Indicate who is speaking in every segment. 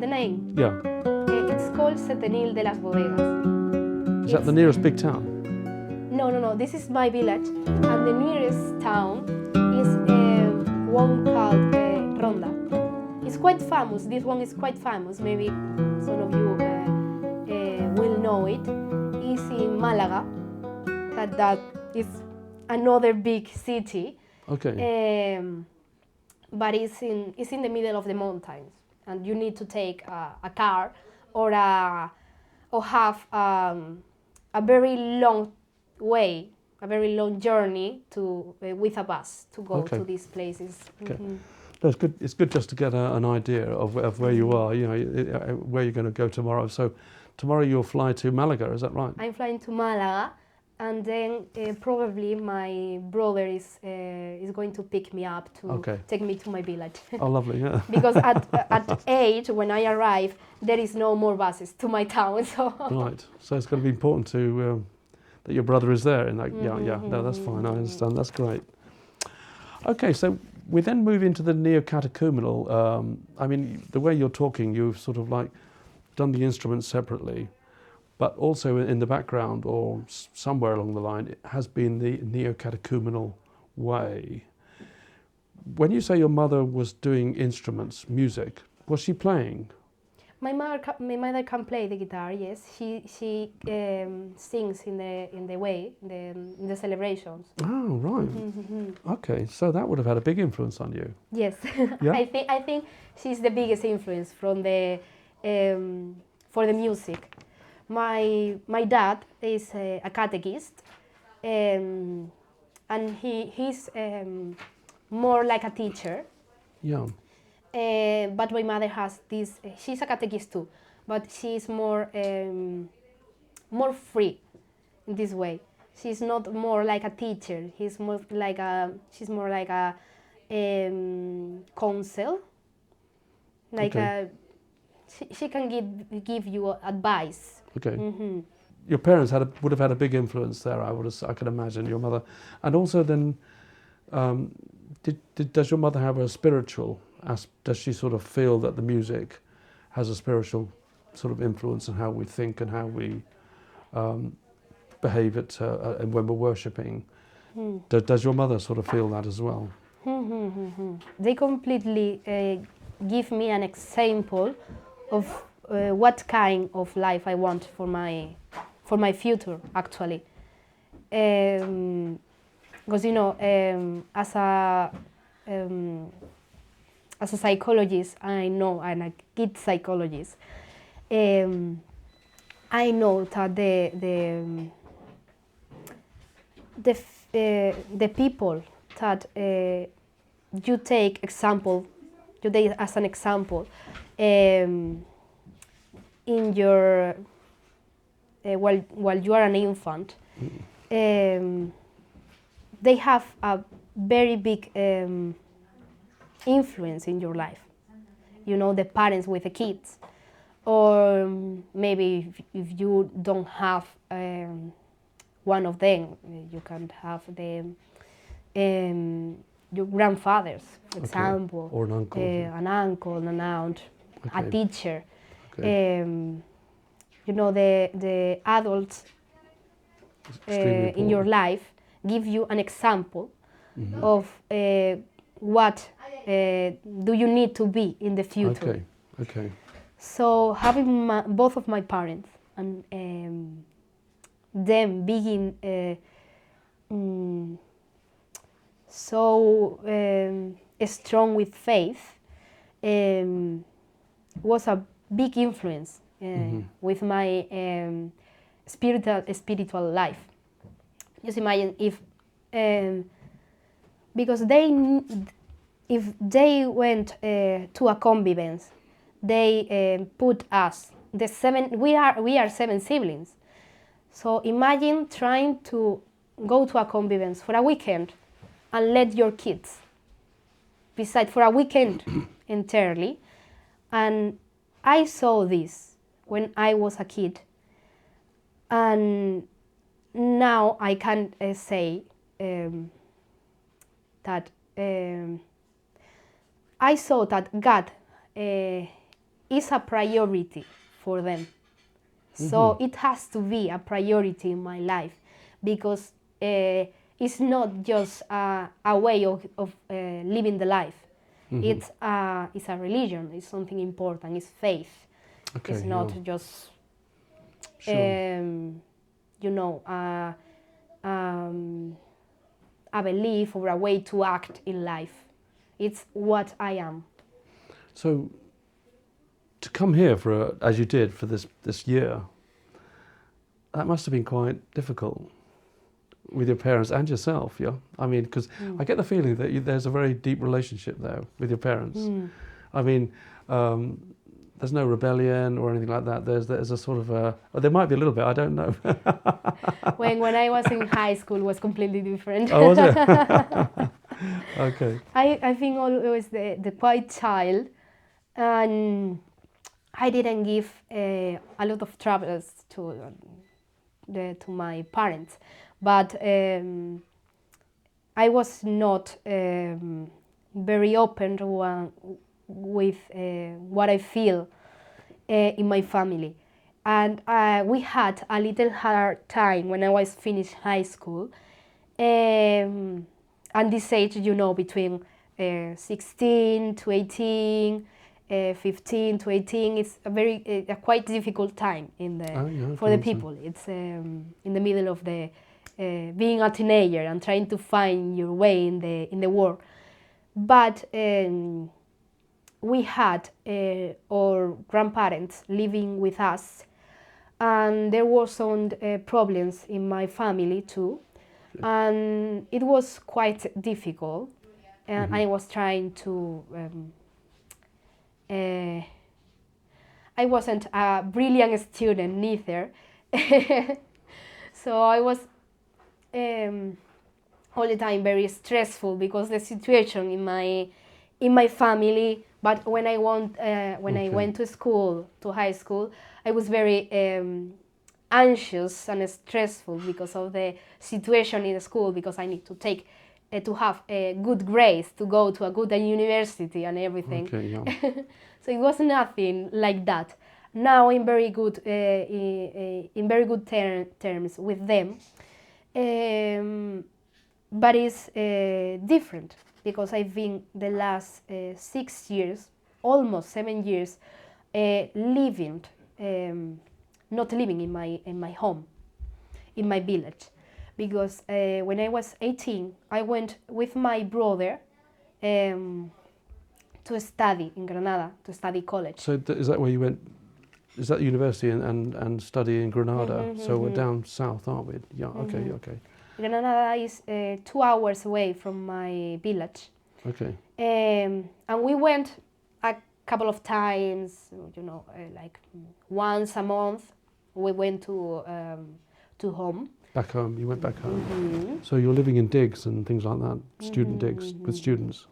Speaker 1: the name?
Speaker 2: Yeah.
Speaker 1: It's called Setenil de las Bodegas.
Speaker 2: Is that the nearest big town?
Speaker 1: No. This is my village, and the nearest town is one called Ronda. It's quite famous. This one is quite famous. Maybe some of you will know it. It's in Málaga. That is another big city.
Speaker 2: Okay.
Speaker 1: But it's in the middle of the mountains, and you need to take a car or have a very long way, a very long journey to with a bus to go to these places.
Speaker 2: Okay.
Speaker 1: Mm-hmm.
Speaker 2: That's good. It's good just to get an idea of where you are. You know where you're going to go tomorrow. So tomorrow you'll fly to Malaga. Is that right?
Speaker 1: I'm flying to Malaga, and then probably my brother is going to pick me up to take me to my village.
Speaker 2: Oh, lovely! Yeah.
Speaker 1: Because at 8, when I arrive, there is no more buses to my town. So
Speaker 2: Right. So it's going to be important to that your brother is there. And like, yeah. No, that's fine. I understand. That's great. Okay, so we then move into the neocatechumenal. I mean, the way you're talking, you've sort of like done the instruments separately, but also in the background or somewhere along the line, it has been the neocatechumenal way. When you say your mother was doing instruments, music, was she playing?
Speaker 1: my mother can play the guitar. Yes, she sings in the way in the celebrations.
Speaker 2: Oh, right. Okay, so that would have had a big influence on you.
Speaker 1: Yes,
Speaker 2: Yeah?
Speaker 1: I think she's the biggest influence from the for the music. My dad is a catechist, and he's more like a teacher.
Speaker 2: Yeah.
Speaker 1: But my mother has this. She's a catechist too, but she's more free in this way. She's not more like a teacher. She's more like a counsellor. Like she can give you advice.
Speaker 2: Okay.
Speaker 1: Mm-hmm.
Speaker 2: Your parents would have had a big influence there. I could imagine your mother, and also then, does your mother have a spiritual? Does she sort of feel that the music has a spiritual sort of influence on how we think and how we behave and when we're worshipping? Does your mother sort of feel that as well?
Speaker 1: They completely give me an example of what kind of life I want for my future, actually. Because as a psychologist, I know, and a kid psychologist, I know that the people that you take as an example in your while you are an infant, they have a very big influence in your life. You know, the parents with the kids, or maybe if you don't have one of them, you can have your grandfathers, for example,
Speaker 2: or an uncle,
Speaker 1: an aunt, a teacher. You know, the adults in your life give you an example of what do you need to be in the future.
Speaker 2: Okay.
Speaker 1: So having both of my parents and them being so strong with faith was a big influence with my spiritual life. Just imagine because if they went to a convivence, they put us we are 7 siblings. So imagine trying to go to a convivence for a weekend and let your kids beside for a weekend entirely. And I saw this when I was a kid, and now I can say that I saw that God is a priority for them. So it has to be a priority in my life, because it's not just a way of living the life. It's a religion. It's something important. It's faith.
Speaker 2: Okay,
Speaker 1: It's not
Speaker 2: yeah.
Speaker 1: just
Speaker 2: Sure.
Speaker 1: a belief or a way to act in life. It's what I am.
Speaker 2: So, to come here for as you did for this year, that must have been quite difficult with your parents and yourself, yeah? I mean, because I get the feeling that there's a very deep relationship there with your parents. I mean, there's no rebellion or anything like that. There's a sort of well, there might be a little bit, I don't know.
Speaker 1: When I was in high school, it was completely different.
Speaker 2: Oh, was it? Okay.
Speaker 1: I think always the quiet child, and I didn't give a lot of troubles to my parents, but I was not very open with what I feel in my family, and we had a little hard time when I was finished high school, and this age, between 16 to 18. 15 to 18, it's a quite difficult time for the people. It's in the middle of the being a teenager and trying to find your way in the world. But we had our grandparents living with us, and there were some problems in my family too, and it was quite difficult, and I was trying to I wasn't a brilliant student neither, so I was all the time very stressful because the situation in my family. But when I went to high school, I was very anxious and stressful because of the situation in the school, because I need to have good grades to go to a good university and everything.
Speaker 2: Okay, yeah.
Speaker 1: So it was nothing like that. Now in very good terms with them, but it's different because I've been the last 6 years, almost 7 years, not living in my home, in my village. Because when I was 18, I went with my brother to study in Granada, to study college.
Speaker 2: So is that where you went? Is that university and study in Granada? So we're down south, aren't we? Yeah, okay, okay.
Speaker 1: Granada is 2 hours away from my village.
Speaker 2: Okay.
Speaker 1: And we went a couple of times, like once a month. We went to home.
Speaker 2: Back home, you went back home. So you're living in digs and things like that, student digs with students.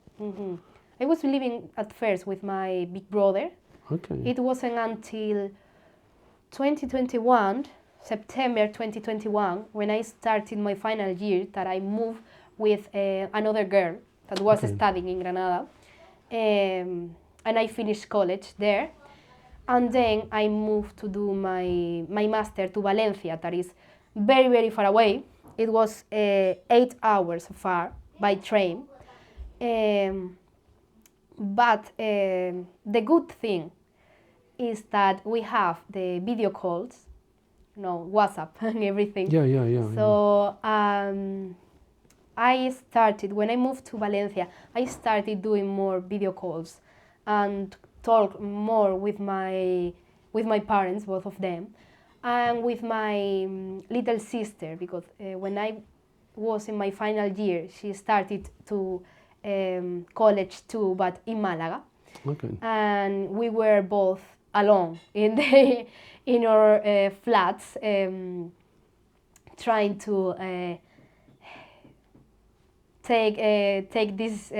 Speaker 1: I was living at first with my big brother.
Speaker 2: Okay.
Speaker 1: It wasn't until 2021, September 2021, when I started my final year, that I moved with another girl that was studying in Granada. And I finished college there. And then I moved to do my master to Valencia, that is very, very far away. It was 8 hours far by train. But the good thing is that we have the video calls, WhatsApp and everything.
Speaker 2: Yeah.
Speaker 1: So I started, when I moved to Valencia, I started doing more video calls and talk more with my parents, both of them, and with my little sister, because when I was in my final year, she started to college too, but in Málaga.
Speaker 2: Okay.
Speaker 1: And we were both alone in our flats, trying to take this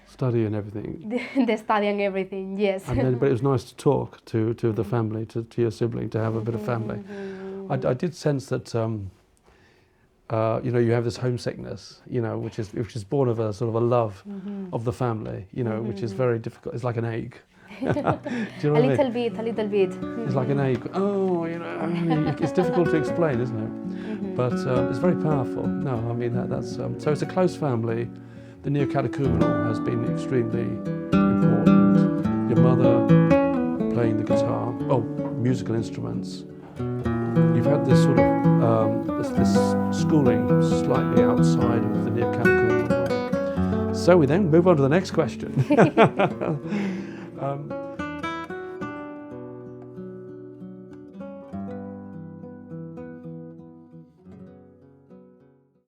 Speaker 2: Study and everything.
Speaker 1: the study and everything, yes.
Speaker 2: And then, but it was nice to talk to the family, to your sibling, to have a bit of family. I did sense that you have this homesickness, which is born of a sort of a love of the family, which is very difficult. It's like an ache, Do you know what I mean?
Speaker 1: A little bit.
Speaker 2: It's like an A. Oh, you know, it's difficult to explain, isn't it? But it's very powerful. No, I mean that's so it's a close family. The Neocatechumenal has been extremely important. Your mother playing the guitar, musical instruments. You've had this sort of this schooling slightly outside of the Neocatechumenal Way. So we then move on to the next question.